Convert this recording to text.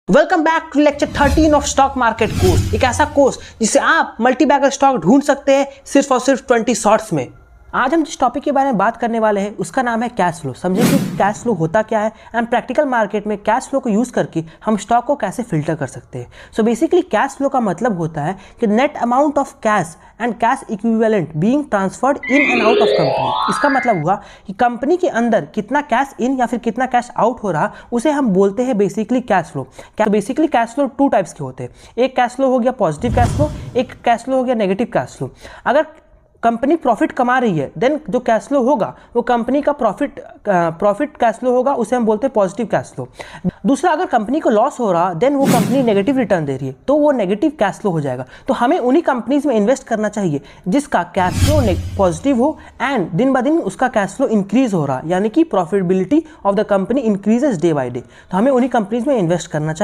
Welcome back to lecture 13 of stock market course. एक ऐसा course जिससे आप मल्टी बैगर स्टॉक ढूंढ सकते हैं सिर्फ और सिर्फ 20 शॉर्ट्स में। आज हम जिस टॉपिक के बारे में बात करने वाले हैं उसका नाम है कैश फ्लो। समझेंगे कैश फ्लो होता क्या है एंड प्रैक्टिकल मार्केट में कैश फ्लो को यूज करके हम स्टॉक को कैसे फिल्टर कर सकते हैं। सो बेसिकली कैश फ्लो का मतलब होता है कि net amount of cash and cash equivalent being transferred in and out of company. इसका मतलब हुआ कि कंपनी के अंदर कितना कैश इन या फिर कितना कैश आउट हो रहा उसे हम बोलते हैं basically cash flow. Basically cash flow two types के होते हैं। एक कैश फ्लो हो गया पॉजिटिव कैश फ्लो, एक कैश फ्लो हो गया नेगेटिव कैश फ्लो। अगर कंपनी प्रॉफिट कमा रही है देन जो कैश फ्लो होगा वो कंपनी का प्रॉफिट कैश फ्लो होगा, उसे हम बोलते हैं पॉजिटिव कैश फ्लो। दूसरा, अगर कंपनी को लॉस हो रहा देन वो कंपनी नेगेटिव रिटर्न दे रही है तो वो नेगेटिव कैश फ्लो हो जाएगा। तो हमें उन्हीं कंपनीज में इन्वेस्ट करना चाहिए जिसका कैश फ्लो पॉजिटिव हो एंड दिन ब दिन उसका कैश फ्लो इंक्रीज हो रहा, यानी कि profitability of the company increases day by day. तो हमें उन्हीं कंपनीज में इन्वेस्ट करना चाहिए।